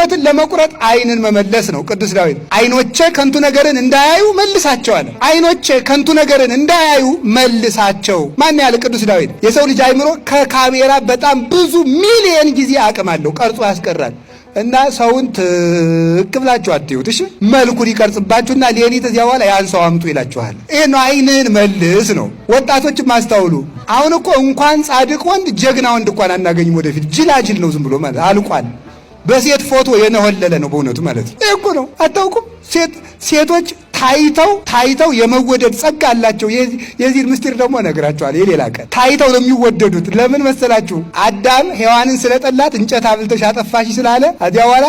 ምኞትን ለመቁረጥ ዓይንን መመለስ ነው። ቅዱስ ዳዊት ዓይኖቼ ከንቱ ነገርን እንዳያዩ መልሳቸዋል። ዓይኖቼ ከንቱ ነገርን እንዳያዩ መልሳቸው። ማን ያለ? ቅዱስ ዳዊት። የሰው ልጅ አይምሮ ከካሜራ በጣም ብዙ ሚሊየን ጊዜ አቅም አለው፣ ቀርጾ ያስቀራል። እና ሰውን ትክ ብላችሁ አትዩት። እሺ መልኩን ይቀርጽባችሁና ሌሊት እዚያ በኋላ ያን ሰው አምጡ ይላችኋል። ይሄ ነው ዓይንህን መልስ ነው። ወጣቶችም አስተውሉ። አሁን እኮ እንኳን ጻድቅ ወንድ ጀግና ወንድ እንኳን አናገኝም። ወደፊት ጅላጅል ነው ዝም ብሎ ማለት አልቋል። በሴት ፎቶ የነሆለለ ነው በእውነቱ ማለት ነው። ይሄ እኮ ነው። አታውቁም? ሴቶች ታይተው የመወደድ ጸጋ አላቸው። የዚህ ምስጢር ደግሞ እነግራችኋለሁ የሌላ ቀን። ታይተው ነው የሚወደዱት። ለምን መሰላችሁ? አዳም ሔዋንን ስለጠላት እንጨት አብልተሽ አጠፋሽ ስላለ እዚያ በኋላ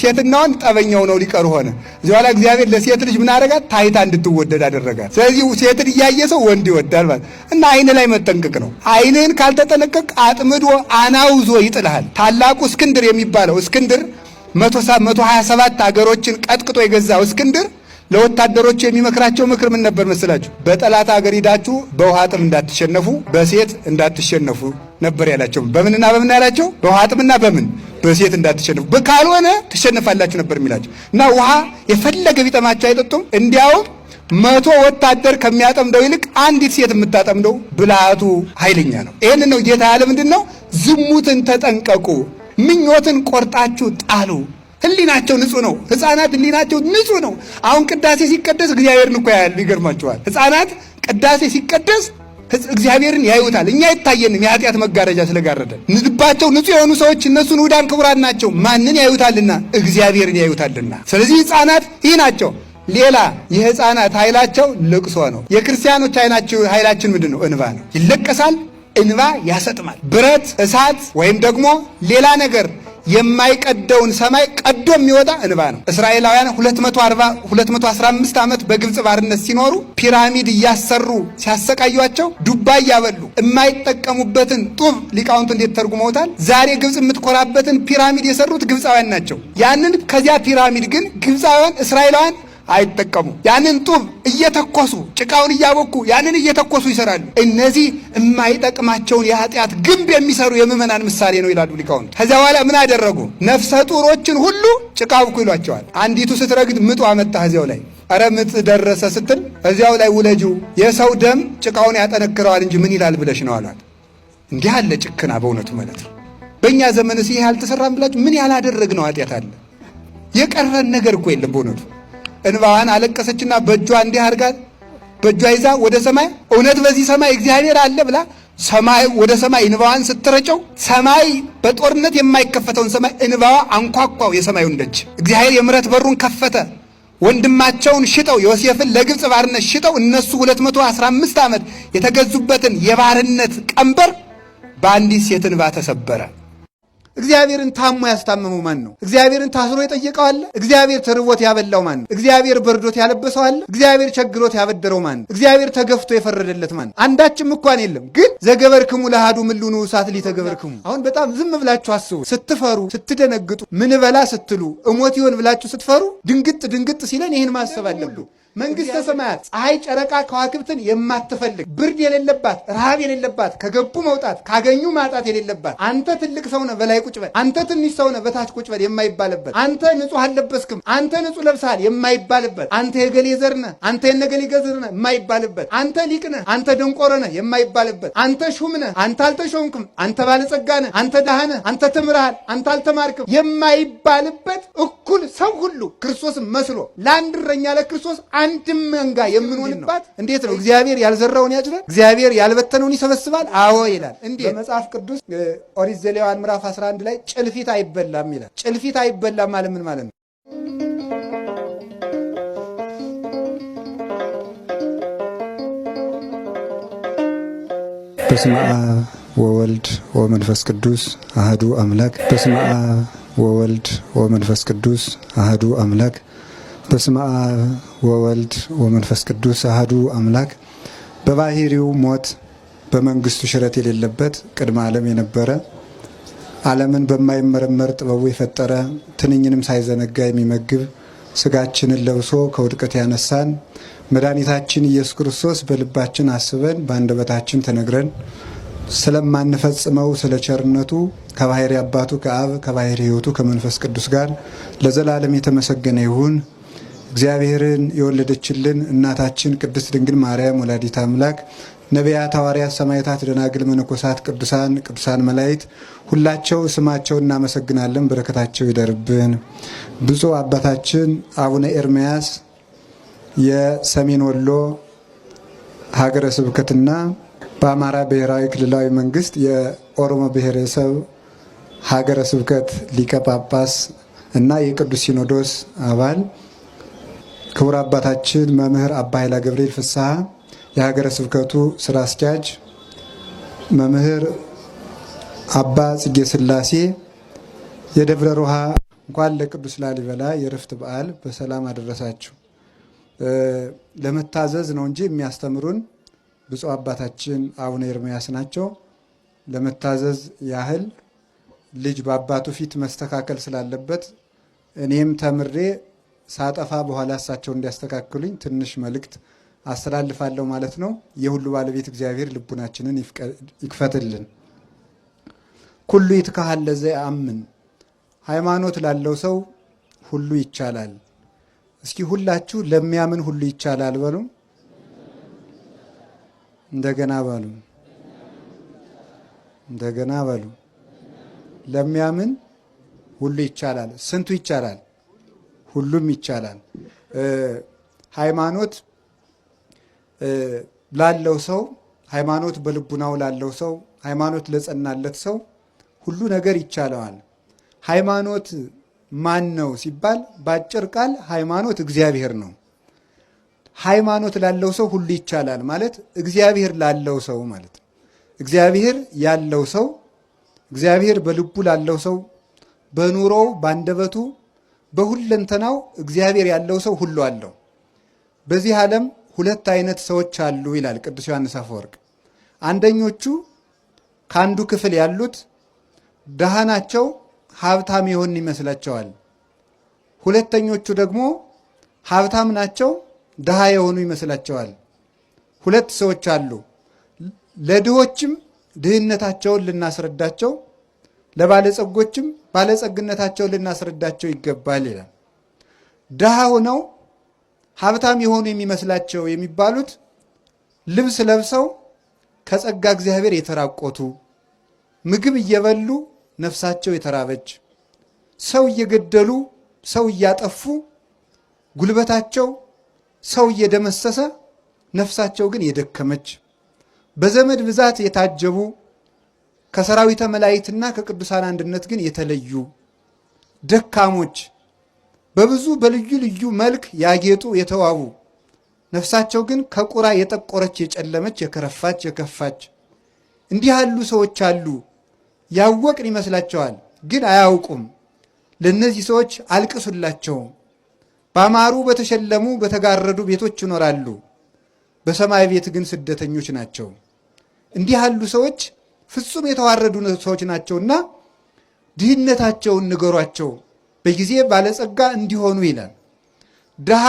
ሴትና ወንድ ጠበኛው ነው ሊቀሩ ሆነ። እዚያ በኋላ እግዚአብሔር ለሴት ልጅ ምን አደረጋት? ታይታ እንድትወደድ አደረጋት። ስለዚህ ሴትን እያየ ሰው ወንድ ይወዳል ማለት እና ዓይን ላይ መጠንቀቅ ነው። ዓይንህን ካልተጠነቀቅ አጥምዶ አናውዞ ይጥልሃል። ታላቁ እስክንድር የሚባለው እስክንድር 127 ሀገሮችን ቀጥቅጦ የገዛው እስክንድር ለወታደሮች የሚመክራቸው ምክር ምን ነበር መስላችሁ? በጠላት ሀገር ሂዳችሁ በውሃ ጥም እንዳትሸነፉ፣ በሴት እንዳትሸነፉ ነበር ያላቸው። በምንና በምን ያላቸው? በውሃ ጥምና በሴት እንዳትሸነፉ፣ ካልሆነ ትሸነፋላችሁ ነበር የሚላቸው። እና ውሃ የፈለገ ቢጠማቸው አይጠጡም። እንዲያውም 100 ወታደር ከሚያጠምደው ይልቅ አንዲት ሴት የምታጠምደው ብልሃቱ ኃይለኛ ነው። ይህን ነው ጌታ ያለ ምንድን ነው? ዝሙትን ተጠንቀቁ፣ ምኞትን ቆርጣችሁ ጣሉ። ህሊናቸው ንጹህ ነው። ህፃናት ህሊናቸው ንጹህ ነው። አሁን ቅዳሴ ሲቀደስ እግዚአብሔርን እኮ ያያሉ። ይገርማቸዋል። ህፃናት ቅዳሴ ሲቀደስ እግዚአብሔርን ያዩታል። እኛ አይታየንም፣ የኃጢአት መጋረጃ ስለጋረደ። ልባቸው ንጹህ የሆኑ ሰዎች እነሱን ውዳን ክቡራን ናቸው። ማንን ያዩታልና? እግዚአብሔርን ያዩታልና። ስለዚህ ህፃናት ይህ ናቸው። ሌላ የህፃናት ኃይላቸው ልቅሶ ነው። የክርስቲያኖች ኃይላችን ምንድን ነው? እንባ ነው። ይለቀሳል፣ እንባ ያሰጥማል። ብረት፣ እሳት ወይም ደግሞ ሌላ ነገር የማይቀደውን ሰማይ ቀዶ የሚወጣ እንባ ነው። እስራኤላውያን 215 ዓመት በግብፅ ባርነት ሲኖሩ ፒራሚድ እያሰሩ ሲያሰቃዩቸው ዱባ እያበሉ የማይጠቀሙበትን ጡብ ሊቃውንቱ እንዴት ተርጉመውታል? ዛሬ ግብፅ የምትኮራበትን ፒራሚድ የሰሩት ግብፃውያን ናቸው። ያንን ከዚያ ፒራሚድ ግን ግብፃውያን እስራኤላውያን አይጠቀሙ። ያንን ጡብ እየተኮሱ ጭቃውን እያቦኩ ያንን እየተኮሱ ይሰራሉ። እነዚህ የማይጠቅማቸውን የኃጢአት ግንብ የሚሰሩ የምዕመናን ምሳሌ ነው ይላሉ ሊቃውንት። ከዚያ በኋላ ምን አደረጉ? ነፍሰ ጡሮችን ሁሉ ጭቃ አብኩ ይሏቸዋል። አንዲቱ ስትረግድ ምጧ መጣ። እዚያው ላይ ኧረ ምጥ ደረሰ ስትል እዚያው ላይ ውለጂው፣ የሰው ደም ጭቃውን ያጠነክረዋል እንጂ ምን ይላል ብለሽ ነው አሏት። እንዲህ አለ ጭክና በእውነቱ ማለት ነው። በእኛ ዘመንስ ይሄ አልተሰራም ብላችሁ ምን ያላደረግነው ኃጢአት አለ? የቀረን ነገር እኮ የለም በእውነቱ። እንባዋን አለቀሰችና በእጇ እንዲህ አድርጋ በእጇ ይዛ ወደ ሰማይ፣ እውነት በዚህ ሰማይ እግዚአብሔር አለ ብላ ሰማይ ወደ ሰማይ እንባዋን ስትረጨው፣ ሰማይ በጦርነት የማይከፈተውን ሰማይ እንባዋ አንኳኳው የሰማዩን ደጅ። እግዚአብሔር የምሕረት በሩን ከፈተ። ወንድማቸውን ሽጠው ዮሴፍን ለግብፅ ባርነት ሽጠው እነሱ 215 ዓመት የተገዙበትን የባርነት ቀንበር በአንዲት ሴት እንባ ተሰበረ። እግዚአብሔርን ታሞ ያስታመመው ማን ነው? እግዚአብሔርን ታስሮ የጠየቀው አለ? እግዚአብሔር ተርቦት ያበላው ማን ነው? እግዚአብሔር በርዶት ያለበሰው አለ? እግዚአብሔር ቸግሮት ያበደረው ማን ነው? እግዚአብሔር ተገፍቶ የፈረደለት ማን ነው? አንዳችም እንኳን የለም። ግን ዘገበርክሙ ለአሐዱ ምሉኑ እሳት ሊተገበርክሙ። አሁን በጣም ዝም ብላችሁ አስቡ። ስትፈሩ፣ ስትደነግጡ፣ ምን በላ ስትሉ፣ እሞት ይሆን ብላችሁ ስትፈሩ ድንግጥ ሲለን ይህን ማሰብ አለብን። መንግስተ ሰማያት ፀሐይ፣ ጨረቃ፣ ከዋክብትን የማትፈልግ ብርድ የሌለባት ረሃብ የሌለባት ከገቡ መውጣት ካገኙ ማጣት የሌለባት አንተ ትልቅ ሰውነህ በላይ ቁጭ በል፣ አንተ ትንሽ ሰውነህ በታች ቁጭ በል የማይባልበት፣ አንተ ንጹህ አልለበስክም፣ አንተ ንጹህ ለብሰሃል የማይባልበት፣ አንተ የገሌ ዘር ነህ፣ አንተ የነገሌ ዘር ነህ የማይባልበት፣ አንተ ሊቅ ነህ፣ አንተ ደንቆሮ ነህ የማይባልበት፣ አንተ ሹም ነህ፣ አንተ አልተሾምክም፣ አንተ ባለጸጋ ነህ፣ አንተ ድሃ ነህ፣ አንተ ተምረሃል፣ አንተ አልተማርክም የማይባልበት እኩል ሰው ሁሉ ክርስቶስን መስሎ ለአንድ እረኛ ለክርስቶስ አንድም መንጋ የምንሆንባት እንዴት ነው? እግዚአብሔር ያልዘራውን ያጭዳል፣ እግዚአብሔር ያልበተነውን ይሰበስባል። አዎ ይላል። እንዴ በመጽሐፍ ቅዱስ ኦሪት ዘሌዋውያን ምዕራፍ 11 ላይ ጭልፊት አይበላም ይላል። ጭልፊት አይበላም ማለት ምን ማለት ነው? በስመ አብ ወወልድ ወመንፈስ ቅዱስ አሐዱ አምላክ። በስመ አብ ወወልድ ወመንፈስ ቅዱስ አሐዱ አምላክ። በስመ አብ ወወልድ ወመንፈስ ቅዱስ አሐዱ አምላክ። በባህሪው ሞት በመንግስቱ ሽረት የሌለበት ቅድመ ዓለም የነበረ ዓለምን በማይመረመር ጥበቡ የፈጠረ ትንኝንም ሳይዘነጋ የሚመግብ ስጋችንን ለብሶ ከውድቀት ያነሳን መድኃኒታችን ኢየሱስ ክርስቶስ በልባችን አስበን በአንደበታችን ተነግረን ስለማንፈጽመው ስለ ቸርነቱ ከባሕሪ አባቱ ከአብ ከባሕሪ ሕይወቱ ከመንፈስ ቅዱስ ጋር ለዘላለም የተመሰገነ ይሁን። እግዚአብሔርን የወለደችልን እናታችን ቅድስት ድንግል ማርያም ወላዲተ አምላክ፣ ነቢያት፣ ሐዋርያት፣ ሰማዕታት፣ ደናግል፣ መነኮሳት፣ ቅዱሳን መላእክት ሁላቸው ስማቸው እናመሰግናለን። በረከታቸው ይደርብን። ብፁዕ አባታችን አቡነ ኤርምያስ የሰሜን ወሎ ሀገረ ስብከትና በአማራ ብሔራዊ ክልላዊ መንግስት የኦሮሞ ብሔረሰብ ሀገረ ስብከት ሊቀ ጳጳስ እና የቅዱስ ሲኖዶስ አባል፣ ክቡር አባታችን መምህር አባ ኃይላ ገብርኤል ፍስሐ የሀገረ ስብከቱ ስራ አስኪያጅ፣ መምህር አባ ጽጌ ሥላሴ የደብረ ሮሃ፣ እንኳን ለቅዱስ ላሊበላ የዕረፍት በዓል በሰላም አደረሳችሁ። ለመታዘዝ ነው እንጂ የሚያስተምሩን ብፁዕ አባታችን አቡነ ኤርምያስ ናቸው። ለመታዘዝ ያህል ልጅ በአባቱ ፊት መስተካከል ስላለበት እኔም ተምሬ ሳጠፋ በኋላ እሳቸው እንዲያስተካክሉኝ ትንሽ መልእክት አስተላልፋለሁ ማለት ነው። የሁሉ ባለቤት እግዚአብሔር ልቡናችንን ይክፈትልን። ኩሉ ይትካሃል ለዘየአምን፣ ሃይማኖት ላለው ሰው ሁሉ ይቻላል። እስኪ ሁላችሁ ለሚያምን ሁሉ ይቻላል በሉ። እንደገና በሉ። እንደገና በሉ። ለሚያምን ሁሉ ይቻላል። ስንቱ ይቻላል? ሁሉም ይቻላል። ሃይማኖት ላለው ሰው፣ ሃይማኖት በልቡናው ላለው ሰው፣ ሃይማኖት ለጸናለት ሰው ሁሉ ነገር ይቻለዋል። ሃይማኖት ማን ነው ሲባል በአጭር ቃል ሃይማኖት እግዚአብሔር ነው። ሃይማኖት ላለው ሰው ሁሉ ይቻላል ማለት እግዚአብሔር ላለው ሰው ማለት ነው። እግዚአብሔር ያለው ሰው፣ እግዚአብሔር በልቡ ላለው ሰው፣ በኑሮው ባንደበቱ በሁለንተናው እግዚአብሔር ያለው ሰው ሁሉ አለው። በዚህ ዓለም ሁለት አይነት ሰዎች አሉ ይላል ቅዱስ ዮሐንስ አፈወርቅ። አንደኞቹ ከአንዱ ክፍል ያሉት ድሃ ናቸው፣ ሀብታም የሆን ይመስላቸዋል። ሁለተኞቹ ደግሞ ሀብታም ናቸው፣ ድሃ የሆኑ ይመስላቸዋል። ሁለት ሰዎች አሉ። ለድሆችም ድህነታቸውን ልናስረዳቸው፣ ለባለጸጎችም ባለጸግነታቸውን ልናስረዳቸው ይገባል ይላል። ድሃ ሆነው ሀብታም የሆኑ የሚመስላቸው የሚባሉት ልብስ ለብሰው ከጸጋ እግዚአብሔር የተራቆቱ፣ ምግብ እየበሉ ነፍሳቸው የተራበች፣ ሰው እየገደሉ ሰው እያጠፉ ጉልበታቸው ሰው እየደመሰሰ ነፍሳቸው ግን የደከመች፣ በዘመድ ብዛት የታጀቡ ከሰራዊተ መላእክትና ከቅዱሳን አንድነት ግን የተለዩ ደካሞች፣ በብዙ በልዩ ልዩ መልክ ያጌጡ የተዋቡ፣ ነፍሳቸው ግን ከቁራ የጠቆረች የጨለመች የከረፋች የከፋች፣ እንዲህ ያሉ ሰዎች አሉ። ያወቅን ይመስላቸዋል፣ ግን አያውቁም። ለእነዚህ ሰዎች አልቅሱላቸው። ባማሩ በተሸለሙ በተጋረዱ ቤቶች ይኖራሉ፣ በሰማይ ቤት ግን ስደተኞች ናቸው። እንዲህ ያሉ ሰዎች ፍጹም የተዋረዱ ሰዎች ናቸውና ድህነታቸውን ንገሯቸው፣ በጊዜ ባለጸጋ እንዲሆኑ ይላል። ድሃ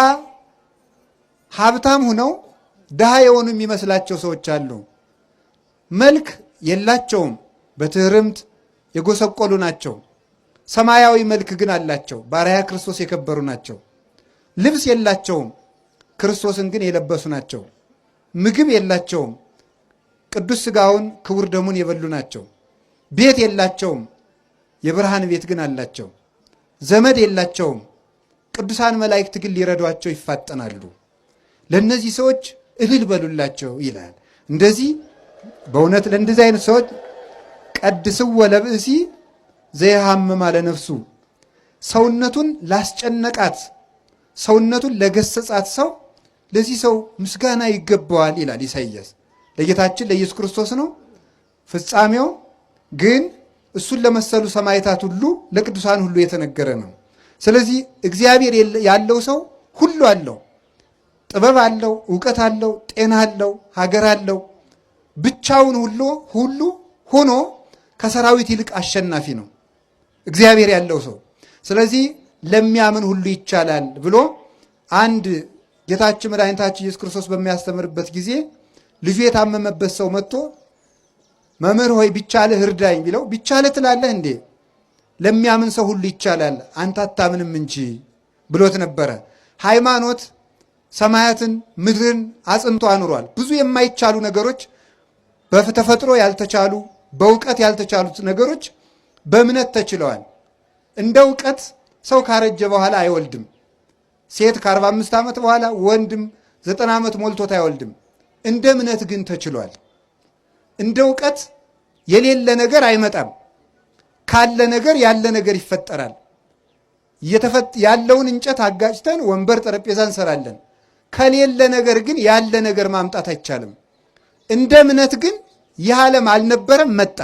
ሀብታም ሆነው ድሃ የሆኑ የሚመስላቸው ሰዎች አሉ። መልክ የላቸውም፣ በትህርምት የጎሰቆሉ ናቸው። ሰማያዊ መልክ ግን አላቸው፣ በአርአያ ክርስቶስ የከበሩ ናቸው። ልብስ የላቸውም፣ ክርስቶስን ግን የለበሱ ናቸው። ምግብ የላቸውም፣ ቅዱስ ሥጋውን ክቡር ደሙን የበሉ ናቸው። ቤት የላቸውም፣ የብርሃን ቤት ግን አላቸው። ዘመድ የላቸውም፣ ቅዱሳን መላእክት ግን ሊረዷቸው ይፋጠናሉ። ለእነዚህ ሰዎች እልል በሉላቸው ይላል። እንደዚህ በእውነት ለእንደዚህ አይነት ሰዎች ቀድስዎ ለብእሲ ዘይሃምም አለ ነፍሱ፣ ሰውነቱን ላስጨነቃት ሰውነቱን ለገሰጻት ሰው ለዚህ ሰው ምስጋና ይገባዋል ይላል ኢሳይያስ። ለጌታችን ለኢየሱስ ክርስቶስ ነው። ፍጻሜው ግን እሱን ለመሰሉ ሰማዕታት ሁሉ ለቅዱሳን ሁሉ የተነገረ ነው። ስለዚህ እግዚአብሔር ያለው ሰው ሁሉ አለው። ጥበብ አለው፣ እውቀት አለው፣ ጤና አለው፣ ሀገር አለው። ብቻውን ሁሉ ሆኖ ከሰራዊት ይልቅ አሸናፊ ነው እግዚአብሔር ያለው ሰው። ስለዚህ ለሚያምን ሁሉ ይቻላል ብሎ አንድ ጌታችን መድኃኒታችን ኢየሱስ ክርስቶስ በሚያስተምርበት ጊዜ ልጁ የታመመበት ሰው መጥቶ መምህር ሆይ ቢቻልህ እርዳኝ ቢለው ቢቻልህ ትላለህ እንዴ? ለሚያምን ሰው ሁሉ ይቻላል፣ አንተ አታምንም እንጂ ብሎት ነበረ። ሃይማኖት ሰማያትን ምድርን አጽንቶ አኑሯል። ብዙ የማይቻሉ ነገሮች፣ በተፈጥሮ ያልተቻሉ በእውቀት ያልተቻሉት ነገሮች በእምነት ተችለዋል። እንደ እውቀት ሰው ካረጀ በኋላ አይወልድም። ሴት ከ45 ዓመት በኋላ ወንድም 90 ዓመት ሞልቶት አይወልድም። እንደ እምነት ግን ተችሏል። እንደ እውቀት የሌለ ነገር አይመጣም። ካለ ነገር ያለ ነገር ይፈጠራል። ያለውን እንጨት አጋጭተን ወንበር ጠረጴዛ እንሰራለን። ከሌለ ነገር ግን ያለ ነገር ማምጣት አይቻልም። እንደ እምነት ግን ይህ ዓለም አልነበረም፣ መጣ።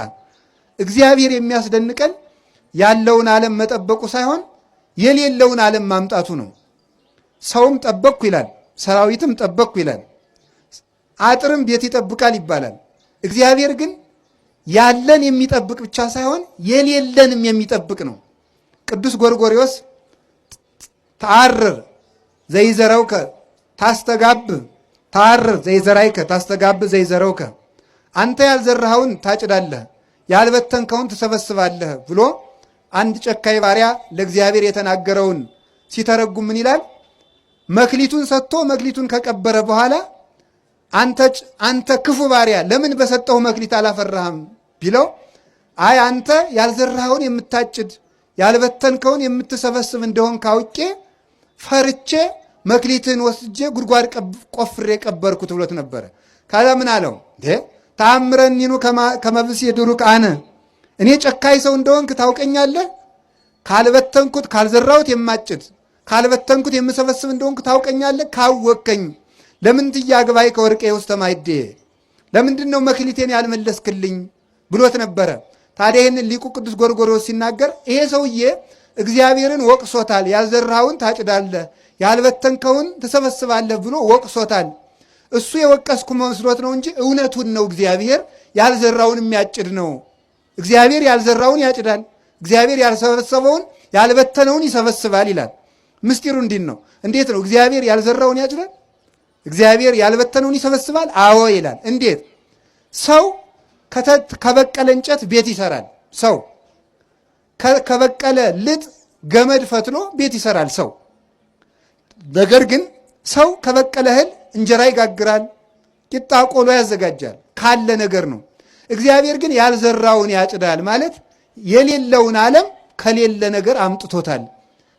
እግዚአብሔር የሚያስደንቀን ያለውን ዓለም መጠበቁ ሳይሆን የሌለውን ዓለም ማምጣቱ ነው። ሰውም ጠበቅኩ ይላል፣ ሰራዊትም ጠበቅኩ ይላል፣ አጥርም ቤት ይጠብቃል ይባላል። እግዚአብሔር ግን ያለን የሚጠብቅ ብቻ ሳይሆን የሌለንም የሚጠብቅ ነው። ቅዱስ ጎርጎርዮስ ተአርር ዘይዘረውከ ታስተጋብ ተአርር ዘይዘራይከ ታስተጋብ ዘይዘረውከ፣ አንተ ያልዘራኸውን ታጭዳለህ፣ ያልበተንከውን ትሰበስባለህ ብሎ አንድ ጨካኝ ባሪያ ለእግዚአብሔር የተናገረውን ሲተረጉም ምን ይላል? መክሊቱን ሰጥቶ መክሊቱን ከቀበረ በኋላ አንተ ክፉ ባሪያ ለምን በሰጠው መክሊት አላፈራህም ቢለው፣ አይ አንተ ያልዘራኸውን የምታጭድ ያልበተንከውን የምትሰበስብ እንደሆን ካውቄ ፈርቼ መክሊትን ወስጄ ጉድጓድ ቆፍሬ ቀበርኩት ብሎት ነበረ። ካዛ ምን አለው? ተአምረኒኑ ከመብስ የድሩክ አነ፣ እኔ ጨካኝ ሰው እንደሆንክ ታውቀኛለህ። ካልበተንኩት ካልዘራሁት የማጭድ ካልበተንኩት የምሰበስብ እንደሆንክ ታውቀኛለህ። ካወቀኝ ለምን ትያግባይ ከወርቄ ውስጥ ማይዴ፣ ለምንድን ነው መክሊቴን ያልመለስክልኝ ብሎት ነበረ። ታዲያ ይህንን ሊቁ ቅዱስ ጎርጎርዮስ ሲናገር ይሄ ሰውዬ እግዚአብሔርን ወቅሶታል። ያልዘራኸውን ታጭዳለህ፣ ያልበተንከውን ትሰበስባለህ ብሎ ወቅሶታል። እሱ የወቀስኩ መስሎት ነው እንጂ እውነቱን ነው። እግዚአብሔር ያልዘራውን የሚያጭድ ነው። እግዚአብሔር ያልዘራውን ያጭዳል፣ እግዚአብሔር ያልሰበሰበውን ያልበተነውን ይሰበስባል ይላል። ምስጢሩ እንዲህ ነው። እንዴት ነው እግዚአብሔር ያልዘራውን ያጭዳል? እግዚአብሔር ያልበተነውን ይሰበስባል? አዎ ይላል። እንዴት? ሰው ከበቀለ እንጨት ቤት ይሰራል። ሰው ከበቀለ ልጥ ገመድ ፈትሎ ቤት ይሰራል ሰው። ነገር ግን ሰው ከበቀለ እህል እንጀራ ይጋግራል፣ ቂጣ ቆሎ ያዘጋጃል። ካለ ነገር ነው። እግዚአብሔር ግን ያልዘራውን ያጭዳል ማለት የሌለውን ዓለም ከሌለ ነገር አምጥቶታል።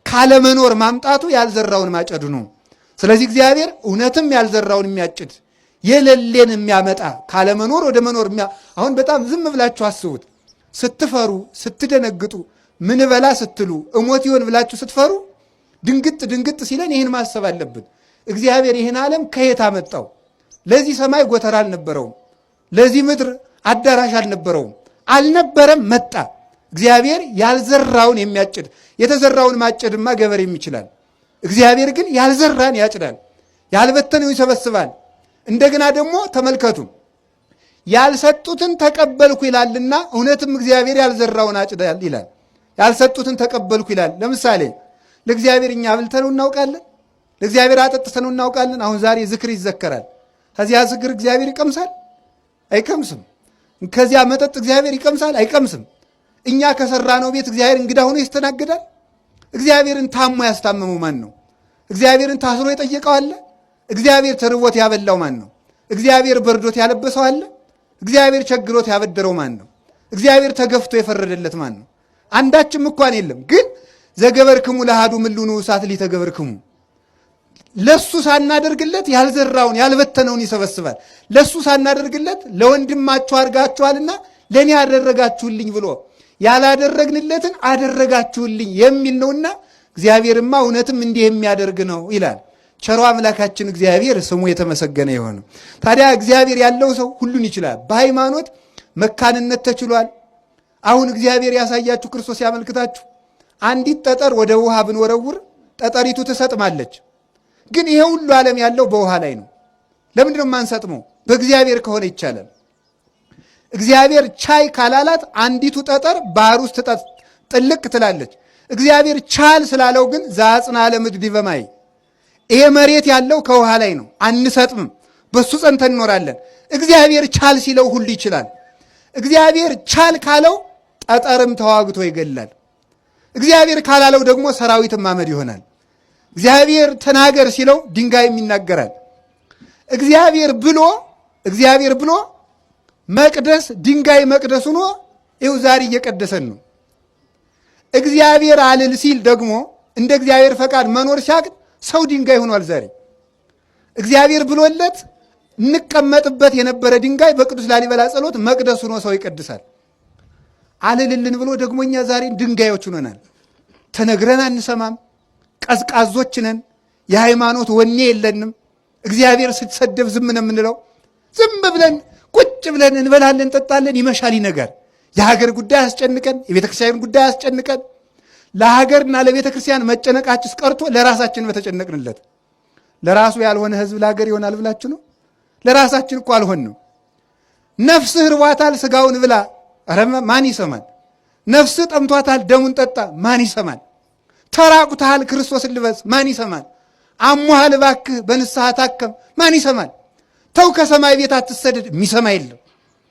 ካለመኖር ማምጣቱ ያልዘራውን ማጨዱ ነው። ስለዚህ እግዚአብሔር እውነትም ያልዘራውን የሚያጭድ የሌለን የሚያመጣ ካለመኖር ወደ መኖር አሁን በጣም ዝም ብላችሁ አስቡት። ስትፈሩ ስትደነግጡ ምን በላ ስትሉ እሞት ይሆን ብላችሁ ስትፈሩ ድንግጥ ሲለን ይህን ማሰብ አለብን። እግዚአብሔር ይህን ዓለም ከየት አመጣው? ለዚህ ሰማይ ጎተራ አልነበረውም። ለዚህ ምድር አዳራሽ አልነበረውም። አልነበረም፣ መጣ። እግዚአብሔር ያልዘራውን የሚያጭድ የተዘራውን ማጨድማ ገበሬም ይችላል። እግዚአብሔር ግን ያልዘራን ያጭዳል፣ ያልበተነው ይሰበስባል። እንደገና ደግሞ ተመልከቱ፣ ያልሰጡትን ተቀበልኩ ይላልና እውነትም እግዚአብሔር ያልዘራውን አጭዳል ይላል። ያልሰጡትን ተቀበልኩ ይላል። ለምሳሌ ለእግዚአብሔር እኛ አብልተነው እናውቃለን? ለእግዚአብሔር አጠጥተነው እናውቃለን? አሁን ዛሬ ዝክር ይዘከራል። ከዚያ ዝክር እግዚአብሔር ይቀምሳል? አይቀምስም። ከዚያ መጠጥ እግዚአብሔር ይቀምሳል? አይቀምስም። እኛ ከሰራነው ቤት እግዚአብሔር እንግዳ ሆኖ ይስተናግዳል? እግዚአብሔርን ታሞ ያስታመመው ማን ነው? እግዚአብሔርን ታስሮ የጠየቀው አለ? እግዚአብሔር ተርቦት ያበላው ማን ነው? እግዚአብሔር በርዶት ያለበሰው አለ? እግዚአብሔር ቸግሮት ያበደረው ማን ነው? እግዚአብሔር ተገፍቶ የፈረደለት ማን ነው? አንዳችም እንኳን የለም። ግን ዘገበርክሙ ለአሐዱ ምሉኑ እሳት ሊተገበርክሙ፣ ለሱ ሳናደርግለት ያልዘራውን ያልበተነውን ይሰበስባል። ለሱ ሳናደርግለት ለወንድማችሁ አድርጋችኋልና ለእኔ ያደረጋችሁልኝ ብሎ ያላደረግንለትን አደረጋችሁልኝ የሚል ነውና እግዚአብሔርማ እውነትም እንዲህ የሚያደርግ ነው ይላል። ቸሮ አምላካችን እግዚአብሔር ስሙ የተመሰገነ የሆነ። ታዲያ እግዚአብሔር ያለው ሰው ሁሉን ይችላል። በሃይማኖት መካንነት ተችሏል። አሁን እግዚአብሔር ያሳያችሁ ክርስቶስ ያመልክታችሁ። አንዲት ጠጠር ወደ ውሃ ብንወረውር ጠጠሪቱ ትሰጥማለች። ግን ይሄ ሁሉ ዓለም ያለው በውሃ ላይ ነው። ለምንድነው የማንሰጥመው? በእግዚአብሔር ከሆነ ይቻላል። እግዚአብሔር ቻይ ካላላት አንዲቱ ጠጠር ባህር ውስጥ ጥልቅ ትላለች። እግዚአብሔር ቻል ስላለው ግን ዘአጽንዐ ለምድር ዲበ ማይ፣ ይሄ መሬት ያለው ከውሃ ላይ ነው። አንሰጥምም፣ በሱ ጸንተን እንኖራለን። እግዚአብሔር ቻል ሲለው ሁሉ ይችላል። እግዚአብሔር ቻል ካለው ጠጠርም ተዋግቶ ይገላል። እግዚአብሔር ካላለው ደግሞ ሰራዊትም አመድ ይሆናል። እግዚአብሔር ተናገር ሲለው ድንጋይም ይናገራል። እግዚአብሔር ብሎ መቅደስ ድንጋይ መቅደስ ሆኖ ይኸው ዛሬ እየቀደሰን ነው። እግዚአብሔር አልል ሲል ደግሞ እንደ እግዚአብሔር ፈቃድ መኖር ሲያቅት ሰው ድንጋይ ሆኗል። ዛሬ እግዚአብሔር ብሎለት እንቀመጥበት የነበረ ድንጋይ በቅዱስ ላሊበላ ጸሎት መቅደስ ሆኖ ሰው ይቀድሳል። አልልልን ብሎ ደግሞ እኛ ዛሬ ድንጋዮች ሆነናል። ተነግረን አንሰማም። ቀዝቃዞች ነን። የሃይማኖት ወኔ የለንም። እግዚአብሔር ስትሰደብ ዝም ነው የምንለው። ዝም ብለን ቁጭ ብለን እንበላለን፣ እንጠጣለን፣ ይመሻል ይነጋል። የሀገር ጉዳይ አስጨንቀን፣ የቤተ ክርስቲያን ጉዳይ አስጨንቀን፣ ለሀገርና ለቤተ ክርስቲያን መጨነቃችስ ቀርቶ ለራሳችን በተጨነቅንለት። ለራሱ ያልሆነ ህዝብ ለሀገር ይሆናል ብላችሁ ነው? ለራሳችን እኮ አልሆንም። ነፍስህ ርቧታል፣ ስጋውን ብላ፣ ኧረ ማን ይሰማል? ነፍስህ ጠምቷታል፣ ደሙን ጠጣ፣ ማን ይሰማል? ተራቁተሃል፣ ክርስቶስን ልበስ፣ ማን ይሰማል? አሞሃል፣ እባክህ በንስሐ ታከም፣ ማን ይሰማል? ተው ከሰማይ ቤት አትሰደድ፣ የሚሰማ የለም።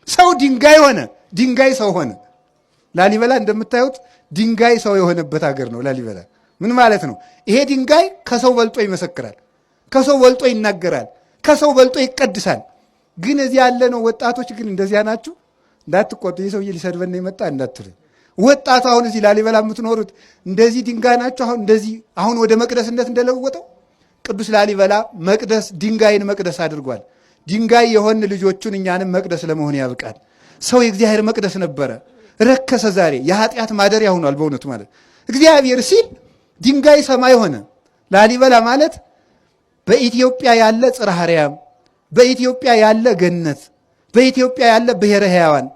ሰው ድንጋይ ሆነ፣ ድንጋይ ሰው ሆነ። ላሊበላ እንደምታዩት ድንጋይ ሰው የሆነበት ሀገር ነው ላሊበላ። ምን ማለት ነው? ይሄ ድንጋይ ከሰው በልጦ ይመሰክራል፣ ከሰው በልጦ ይናገራል፣ ከሰው በልጦ ይቀድሳል። ግን እዚህ ያለ ነው ወጣቶች ግን እንደዚያ ናችሁ። እንዳትቆጡ፣ ይህ ሰውዬ ሊሰድበን ነው የመጣ እንዳትሉ። ወጣቱ አሁን እዚህ ላሊበላ የምትኖሩት እንደዚህ ድንጋይ ናችሁ። አሁን ወደ መቅደስነት እንደለወጠው ቅዱስ ላሊበላ መቅደስ ድንጋይን መቅደስ አድርጓል። ድንጋይ የሆን ልጆቹን እኛንም መቅደስ ለመሆን ያብቃል። ሰው የእግዚአብሔር መቅደስ ነበረ፣ ረከሰ። ዛሬ የኃጢአት ማደሪያ ሆኗል። በእውነቱ ማለት እግዚአብሔር ሲል ድንጋይ ሰማይ ሆነ። ላሊበላ ማለት በኢትዮጵያ ያለ ጽርሐ አርያም፣ በኢትዮጵያ ያለ ገነት፣ በኢትዮጵያ ያለ ብሔረ ሕያዋን፣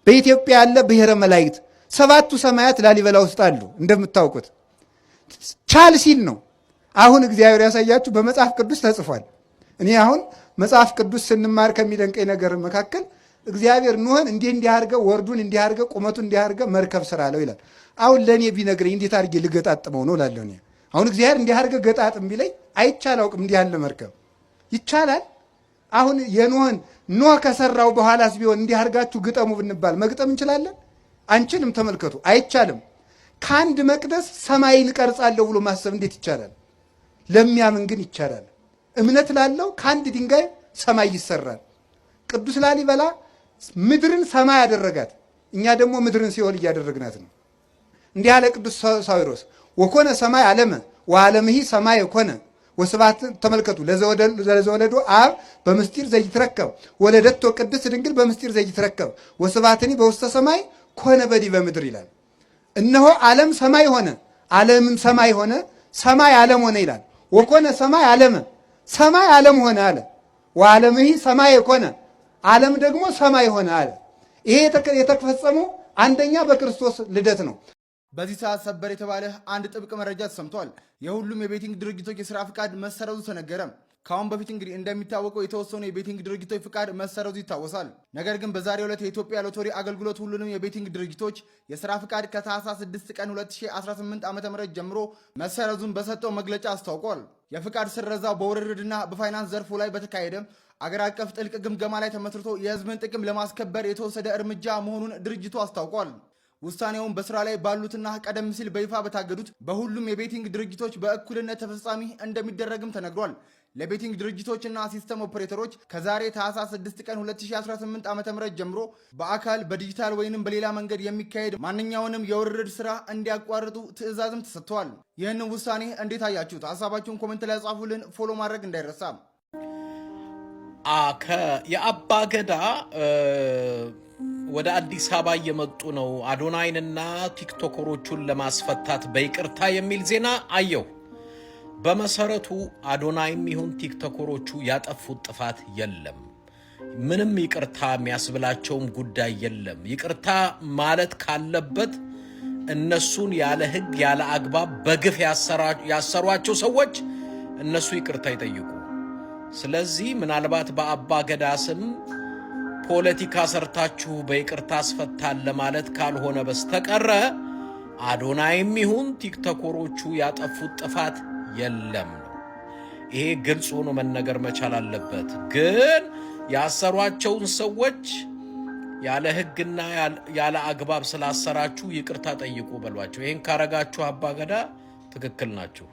በኢትዮጵያ ያለ ብሔረ መላእክት፣ ሰባቱ ሰማያት ላሊበላ ውስጥ አሉ። እንደምታውቁት ቻል ሲል ነው። አሁን እግዚአብሔር ያሳያችሁ በመጽሐፍ ቅዱስ ተጽፏል። እኔ አሁን መጽሐፍ ቅዱስ ስንማር ከሚደንቀኝ ነገር መካከል እግዚአብሔር ኖህን እንዲህ አድርገህ ወርዱን እንዲህ አድርገህ ቁመቱን እንዲህ አድርገህ መርከብ ስራ አለው ይላል። አሁን ለእኔ ቢነግረኝ እንዴት አድርጌ ልገጣጥመው ነው እላለሁ። እኔ አሁን እግዚአብሔር እንዲህ አድርገህ ገጣጥም ቢለኝ አይቻል አውቅም። እንዲህ ያለ መርከብ ይቻላል? አሁን የኖህን ኖህ ከሰራው በኋላስ ቢሆን እንዲህ አድርጋችሁ ግጠሙ ብንባል መግጠም እንችላለን? አንችልም። ተመልከቱ፣ አይቻልም። ከአንድ መቅደስ ሰማይን እቀርጻለሁ ብሎ ማሰብ እንዴት ይቻላል? ለሚያምን ግን ይቻላል። እምነት ላለው ከአንድ ድንጋይ ሰማይ ይሰራል። ቅዱስ ላሊበላ ምድርን ሰማይ ያደረጋት፣ እኛ ደግሞ ምድርን ሲኦል እያደረግናት ነው። እንዲህ ያለ ቅዱስ ሳዊሮስ ወኮነ ሰማይ ዓለመ ወዓለምሂ ሰማይ ኮነ ወስብሐት። ተመልከቱ፣ ለዘወለዶ አብ በምስጢር ዘይትረከብ ወለደቶ ቅድስት ድንግል በምስጢር ዘይትረከብ ወስብሐትኒ በውስተ ሰማይ ኮነ በዲበ ምድር ይላል። እነሆ ዓለም ሰማይ ሆነ፣ ዓለምም ሰማይ ሆነ፣ ሰማይ ዓለም ሆነ ይላል። ወኮነ ሰማይ ዓለመ፣ ሰማይ ዓለም ሆነ አለ። ወዓለምሂ ሰማይ ኮነ፣ ዓለም ደግሞ ሰማይ ሆነ አለ። ይሄ የተፈጸመው አንደኛ በክርስቶስ ልደት ነው። በዚህ ሰዓት ሰበር የተባለ አንድ ጥብቅ መረጃ ተሰምቷል። የሁሉም የቤቲንግ ድርጅቶች የስራ ፍቃድ መሰረዙ ተነገረ። ከአሁን በፊት እንግዲህ እንደሚታወቀው የተወሰኑ የቤቲንግ ድርጅቶች ፍቃድ መሰረዙ ይታወሳል። ነገር ግን በዛሬው ዕለት የኢትዮጵያ ሎተሪ አገልግሎት ሁሉንም የቤቲንግ ድርጅቶች የስራ ፍቃድ ከታህሳስ 6 ቀን 2018 ዓ.ም ጀምሮ መሰረዙን በሰጠው መግለጫ አስታውቋል። የፍቃድ ስረዛው በውርርድና በፋይናንስ ዘርፉ ላይ በተካሄደ አገር አቀፍ ጥልቅ ግምገማ ላይ ተመስርቶ የህዝብን ጥቅም ለማስከበር የተወሰደ እርምጃ መሆኑን ድርጅቱ አስታውቋል። ውሳኔውን በስራ ላይ ባሉትና ቀደም ሲል በይፋ በታገዱት በሁሉም የቤቲንግ ድርጅቶች በእኩልነት ተፈጻሚ እንደሚደረግም ተነግሯል። ለቤቲንግ ድርጅቶችና ሲስተም ኦፕሬተሮች ከዛሬ ታህሳስ 6 ቀን 2018 ዓ.ም ጀምሮ በአካል በዲጂታል ወይንም በሌላ መንገድ የሚካሄድ ማንኛውንም የውርርድ ስራ እንዲያቋርጡ ትዕዛዝም ተሰጥቷል። ይህንን ውሳኔ እንዴት አያችሁት? ሀሳባችሁን ኮሜንት ላይ ጻፉልን። ፎሎ ማድረግ እንዳይረሳ። የአባ ገዳ ወደ አዲስ አበባ እየመጡ ነው፣ አዶናይንና ቲክቶከሮቹን ለማስፈታት በይቅርታ የሚል ዜና አየሁ። በመሰረቱ አዶናይም ይሁን ቲክቶከሮቹ ያጠፉት ጥፋት የለም። ምንም ይቅርታ የሚያስብላቸውም ጉዳይ የለም። ይቅርታ ማለት ካለበት እነሱን ያለ ሕግ ያለ አግባብ በግፍ ያሰሯቸው ሰዎች እነሱ ይቅርታ ይጠይቁ። ስለዚህ ምናልባት በአባ ገዳ ስም ፖለቲካ ሰርታችሁ በይቅርታ አስፈታል ለማለት ካልሆነ በስተቀረ አዶናይም ይሁን ቲክቶከሮቹ ያጠፉት ጥፋት የለም ነው። ይሄ ግልጽ ሆኖ መነገር መቻል አለበት። ግን ያሰሯቸውን ሰዎች ያለ ህግና ያለ አግባብ ስላሰራችሁ ይቅርታ ጠይቁ በሏቸው። ይሄን ካረጋችሁ አባገዳ ትክክል ናችሁ።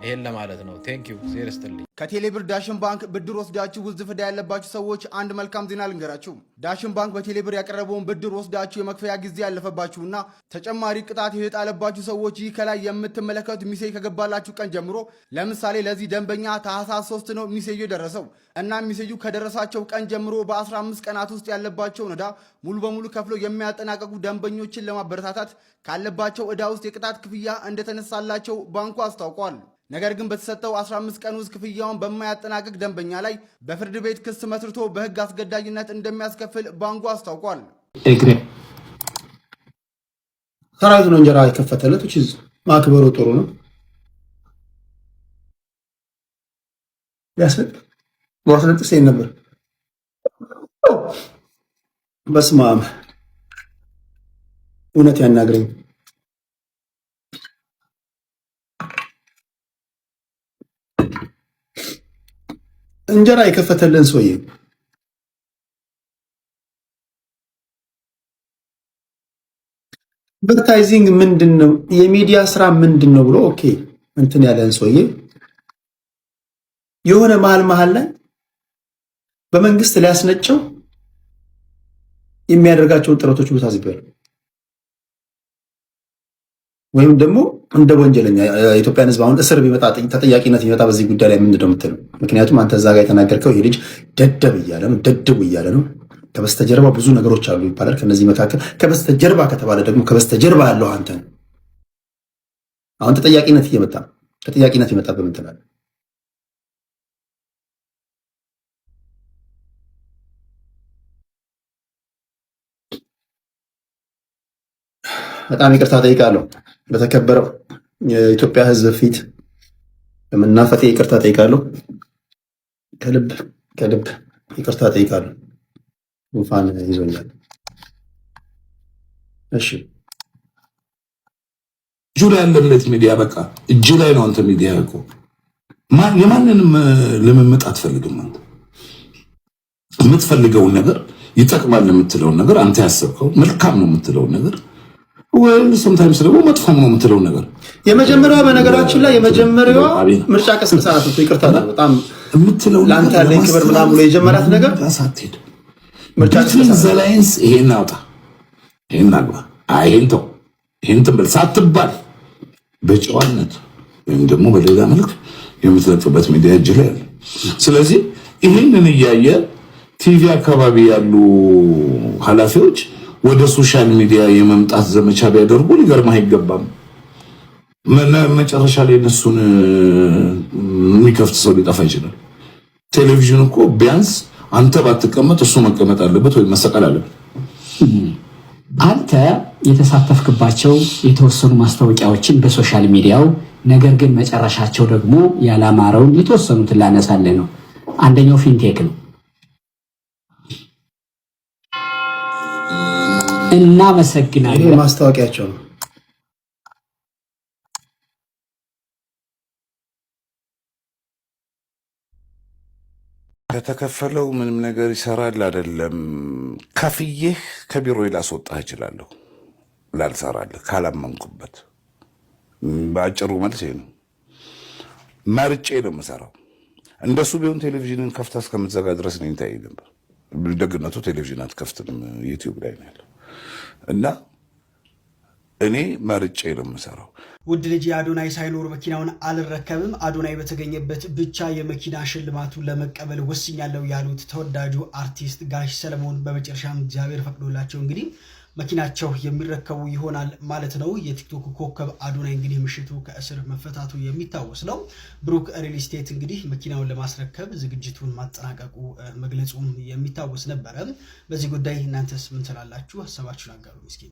ይሄን ለማለት ነው። ቴንክ ዩ ዜርስትልኝ። ከቴሌብር ዳሽን ባንክ ብድር ወስዳችሁ ውዝፍ ዕዳ ያለባችሁ ሰዎች አንድ መልካም ዜና ልንገራችሁ። ዳሽን ባንክ በቴሌብር ያቀረበውን ብድር ወስዳችሁ የመክፈያ ጊዜ ያለፈባችሁና ተጨማሪ ቅጣት የጣለባችሁ ሰዎች ይህ ከላይ የምትመለከቱት ሚሴጅ ከገባላችሁ ቀን ጀምሮ ለምሳሌ ለዚህ ደንበኛ ታህሳስ 3 ነው ሚሴጁ የደረሰው እና ሚሴጁ ከደረሳቸው ቀን ጀምሮ በ15 ቀናት ውስጥ ያለባቸውን ዕዳ ሙሉ በሙሉ ከፍለው የሚያጠናቀቁ ደንበኞችን ለማበረታታት ካለባቸው ዕዳ ውስጥ የቅጣት ክፍያ እንደተነሳላቸው ባንኩ አስታውቋል። ነገር ግን በተሰጠው 15 ቀን ውስጥ ክፍያውን በማያጠናቅቅ ደንበኛ ላይ በፍርድ ቤት ክስ መስርቶ በህግ አስገዳጅነት እንደሚያስከፍል ባንኩ አስታውቋል። ሰራዊት ነው እንጀራ የከፈተለት ማክበሩ ጥሩ ነው። ማስነጥስ ነበር። በስመ አብ እውነት ያናግረኝ። እንጀራ የከፈተልን ሰውዬ አድቨርታይዚንግ ምንድነው የሚዲያ ስራ ምንድነው ብሎ ኦኬ እንትን ያለን ሰውዬ የሆነ መሃል ላይ በመንግስት ሊያስነጨው የሚያደርጋቸው ጥረቶች ታዝበዋል። ወይም ደግሞ እንደ ወንጀለኛ ኢትዮጵያን ህዝብ አሁን እስር ቢመጣ ተጠያቂነት ቢመጣ በዚህ ጉዳይ ላይ ምንድነው የምትለው? ምክንያቱም አንተ እዛ ጋር የተናገርከው ይሄ ልጅ ደደብ እያለ ነው። ከበስተጀርባ ብዙ ነገሮች አሉ ይባላል። ከነዚህ መካከል ከበስተጀርባ ከተባለ ደግሞ ከበስተጀርባ ያለው አንተ ነው። አሁን ተጠያቂነት ይመጣ በምን ትላለህ? በጣም ይቅርታ ጠይቃለሁ። በተከበረው የኢትዮጵያ ህዝብ ፊት በመናፈጤ ይቅርታ ጠይቃለሁ። ከልብ ይቅርታ ጠይቃለሁ። ጉንፋን ይዞኛል። እሺ እጁ ላይ ያለለት ሚዲያ በቃ እጅ ላይ ነው። አንተ ሚዲያ እኮ የማንንም ልምምጥ አትፈልግም። አንተ የምትፈልገውን ነገር ይጠቅማል የምትለውን ነገር አንተ ያሰብከው መልካም ነው የምትለውን ነገር ወይ sometimes ደግሞ መጥፎም ነው የምትለው ነገር የመጀመሪያው በነገራችን ላይ የመጀመሪያው ምርጫ ቀስቀሳ ናት። ይቅርታ በጣም የምትለው ላንተ ያለ ክብር ምናምን ብሎ የጀመራት ነገር ሳትሄድ ምርጫ ቀስቀሳ ዘላይንስ ይሄን አውጣ ይሄን አግባ ይሄን ተው ይሄን ትብል ሳትባል በጨዋነት ወይም ደግሞ በሌላ መልክ የምትለጥበት ሚዲያ እጅ ላይ አለ። ስለዚህ ይሄንን እያየ ቲቪ አካባቢ ያሉ ኃላፊዎች ወደ ሶሻል ሚዲያ የመምጣት ዘመቻ ቢያደርጉ ሊገርምህ አይገባም። መጨረሻ ላይ እነሱን የሚከፍት ሰው ሊጠፋ ይችላል። ቴሌቪዥን እኮ ቢያንስ አንተ ባትቀመጥ እሱ መቀመጥ አለበት ወይ መሰቀል አለበት። አንተ የተሳተፍክባቸው የተወሰኑ ማስታወቂያዎችን በሶሻል ሚዲያው ነገር ግን መጨረሻቸው ደግሞ ያላማረውን የተወሰኑትን ላነሳልህ ነው። አንደኛው ፊንቴክ ነው። እናመሰግናለን። ይሄ ማስታወቂያቸው ነው። ከተከፈለው ምንም ነገር ይሰራል አይደለም። ከፍዬህ ከቢሮ ላስወጣህ እችላለሁ ላልሰራልህ ካላመንኩበት። በአጭሩ መልስ ይሄ ነው። መርጬ ነው የምሰራው። እንደሱ ቢሆን ቴሌቪዥንን ከፍታ እስከምትዘጋ ድረስ ነው እንታይ ነበር። ደግነቱ ቴሌቪዥን አትከፍትም፣ ዩቲዩብ ላይ ነው ያለው እና እኔ መርጬ ነው የምሰራው። ውድ ልጅ አዶናይ ሳይኖር መኪናውን አልረከብም፣ አዶናይ በተገኘበት ብቻ የመኪና ሽልማቱን ለመቀበል ወስኛለሁ ያሉት ተወዳጁ አርቲስት ጋሽ ሰለሞን በመጨረሻም እግዚአብሔር ፈቅዶላቸው እንግዲህ መኪናቸው የሚረከቡ ይሆናል ማለት ነው። የቲክቶክ ኮከብ አዶናይ እንግዲህ ምሽቱ ከእስር መፈታቱ የሚታወስ ነው። ብሩክ ሪል ስቴት እንግዲህ መኪናውን ለማስረከብ ዝግጅቱን ማጠናቀቁ መግለጹም የሚታወስ ነበረ። በዚህ ጉዳይ እናንተስ ምን ትላላችሁ? ሀሳባችሁን አጋሩ እስኪ።